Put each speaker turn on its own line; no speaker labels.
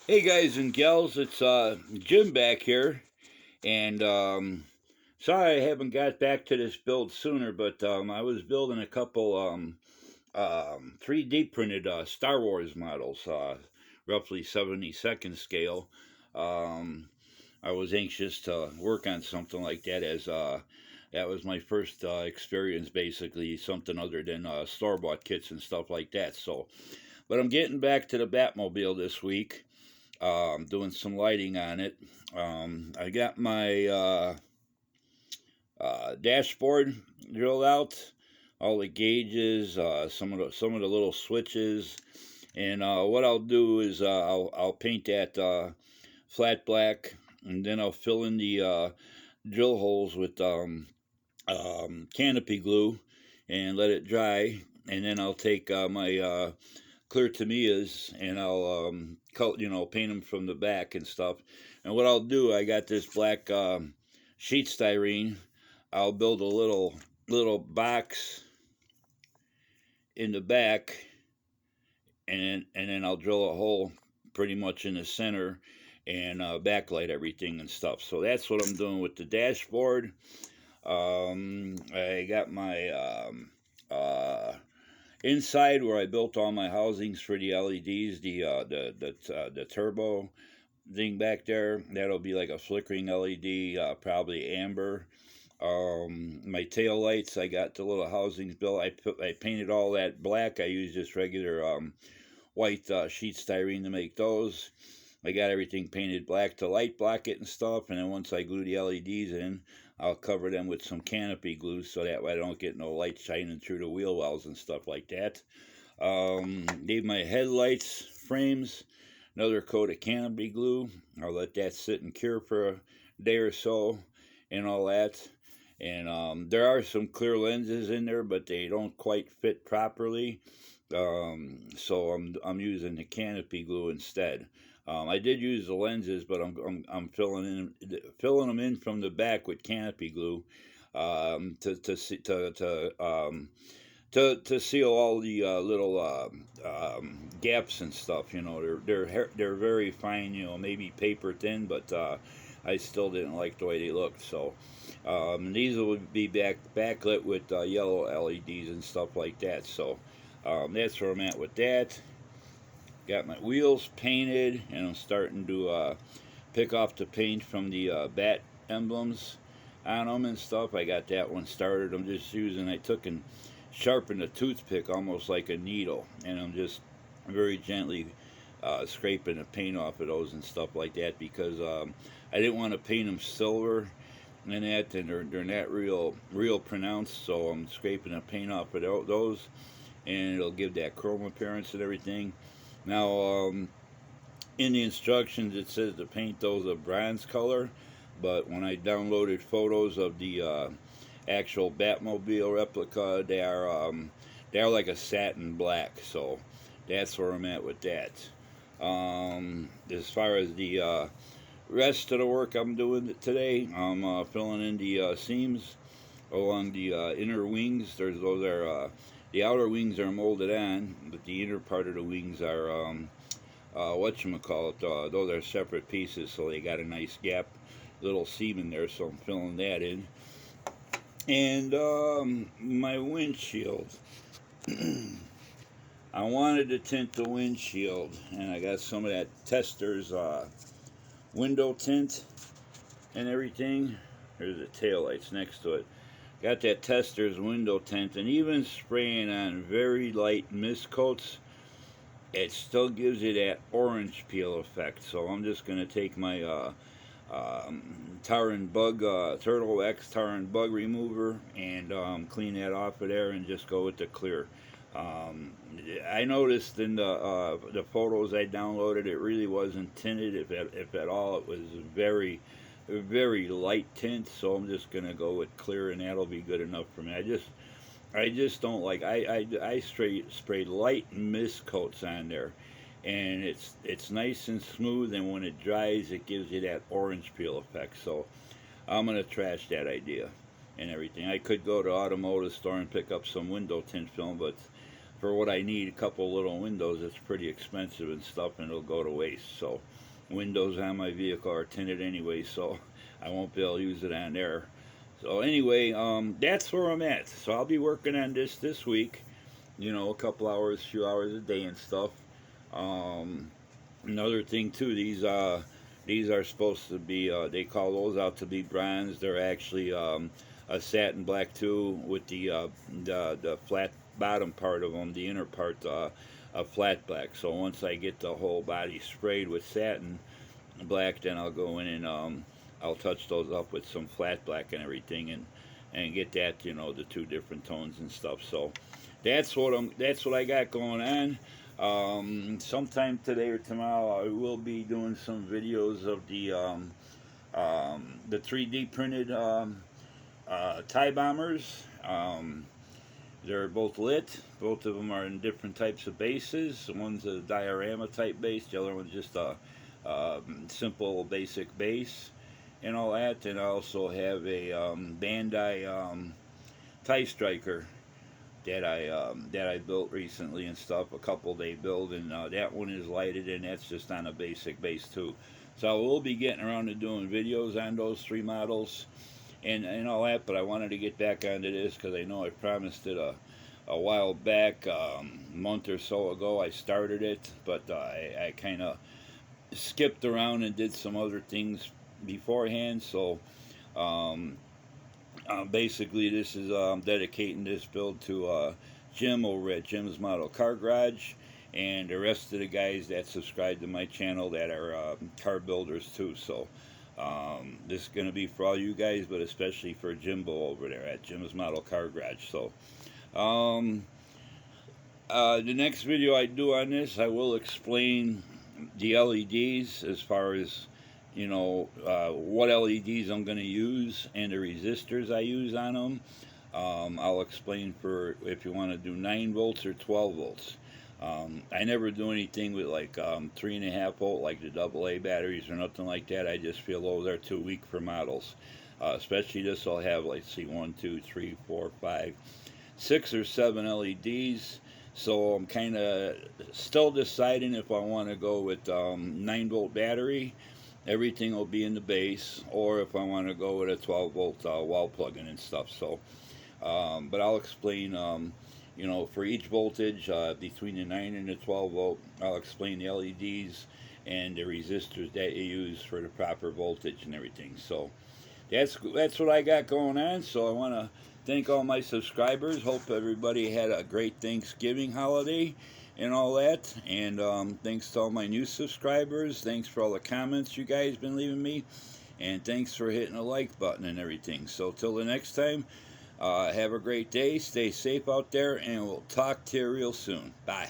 Hey guys and gals, it's Jim back here, and sorry I haven't got back to this build sooner, but I was building a couple 3D printed Star Wars models, roughly 72nd scale. Um, I was anxious to work on something like that, as that was my first experience, basically something other than store bought kits and stuff like that. So, but I'm getting back to the Batmobile this week, doing some lighting on it. I got my dashboard drilled out, all the gauges, some of the little switches, and what I'll do is I'll paint that flat black, and then I'll fill in the drill holes with canopy glue and let it dry, and then I'll take my clear Tamiya's, and I'll paint them from the back and stuff. And what I'll do, I got this black sheet styrene. I'll build a little box in the back, and then I'll drill a hole pretty much in the center and backlight everything and stuff. So that's what I'm doing with the dashboard. I got my inside where I built all my housings for the LEDs, the turbo thing back there. That'll be like a flickering LED, probably amber. My tail lights, I got the little housings built. I painted all that black. I used just regular white sheet styrene to make those. I got everything painted black to light block it and stuff, and then once I glue the LEDs in, I'll cover them with some canopy glue so that way I don't get no light shining through the wheel wells and stuff like that. Gave my headlights frames another coat of canopy glue. I'll let that sit and cure for a day or so and all that. And there are some clear lenses in there, but they don't quite fit properly. So I'm using the canopy glue instead. I did use the lenses, but I'm filling them in from the back with canopy glue, to seal all the little gaps and stuff. They're very fine. Maybe paper thin, but I still didn't like the way they looked. So these will be backlit with yellow LEDs and stuff like that. So that's where I'm at with that. Got my wheels painted, and I'm starting to pick off the paint from the bat emblems on them and stuff. I got that one started. I took and sharpened a toothpick almost like a needle, and I'm just very gently scraping the paint off of those and stuff like that, because I didn't want to paint them silver and that, and they're not real pronounced. So I'm scraping the paint off of those, and it'll give that chrome appearance and everything. Now, in the instructions, it says to paint those a bronze color, but when I downloaded photos of the actual Batmobile replica, they are like a satin black. So that's where I'm at with that. As far as the rest of the work I'm doing today, I'm filling in the seams along the inner wings. The outer wings are molded on, but the inner part of the wings are whatchamacallit, those are separate pieces, so they got a nice gap, little seam in there, so I'm filling that in. And my windshield. I wanted to tint the windshield, and I got some of that Tester's window tint and everything. There's the taillights next to it. Got that Tester's window tint, and even spraying on very light mist coats, it still gives you that orange peel effect. So I'm just going to take my tar and bug, Turtle X tar and bug remover, and clean that off of there and just go with the clear. I noticed in the photos I downloaded, it really wasn't tinted, if at all. It was very light tint. So I'm just gonna go with clear, and that'll be good enough for me. I just don't like. I sprayed light mist coats on there, and it's nice and smooth. And when it dries, it gives you that orange peel effect. So I'm gonna trash that idea and everything. I could go to automotive store and pick up some window tint film, but for what I need, a couple little windows, it's pretty expensive and stuff, and it'll go to waste. So windows on my vehicle are tinted anyway, so I won't be able to use it on there. So anyway, that's where I'm at. So I'll be working on this week, you know, a couple hours, few hours a day and stuff. Another thing too, these are supposed to be, they call those out to be bronze. They're actually a satin black too, with the flat bottom part of them, the inner part, a flat black. So once I get the whole body sprayed with satin black, then I'll go in and I'll touch those up with some flat black and everything, and get that, you know, the two different tones and stuff. So that's what I got going on. Sometime today or tomorrow, I will be doing some videos of the 3D printed tie bombers. They're both lit. Both of them are in different types of bases. One's a diorama type base. The other one's just a simple basic base and all that. And I also have a Bandai tie striker that I built recently and stuff. A couple they build, and that one is lighted, and that's just on a basic base too. So I will be getting around to doing videos on those three models and all that, but I wanted to get back onto this because I know I promised it a while back, a month or so ago. I started it, but I kind of skipped around and did some other things beforehand. So basically, this is dedicating this build to Jim over at Jim's Model Car Garage, and the rest of the guys that subscribe to my channel that are car builders too. So this is going to be for all you guys, but especially for Jimbo over there at Jim's Model Car Garage. So the next video I do on this, I will explain the LEDs as far as, you know, what LEDs I'm going to use and the resistors I use on them. I'll explain for if you want to do 9 volts or 12 volts. I never do anything with like 3.5 volt, like the AA batteries or nothing like that. I just feel those are too weak for models. Especially this, I'll have, like, see, 1, 2, 3, 4, 5, 6 or 7 LEDs. So I'm kind of still deciding if I want to go with 9 volt battery. Everything will be in the base, or if I want to go with a 12 volt wall plug-in and stuff. So, but I'll explain, you know, for each voltage between the 9 and the 12 volt, I'll explain the LEDs and the resistors that you use for the proper voltage and everything. So that's what I got going on. So I want to thank all my subscribers. Hope everybody had a great Thanksgiving holiday and all that. And thanks to all my new subscribers. Thanks for all the comments you guys been leaving me. And thanks for hitting the like button and everything. So till the next time, have a great day. Stay safe out there, and we'll talk to you real soon. Bye.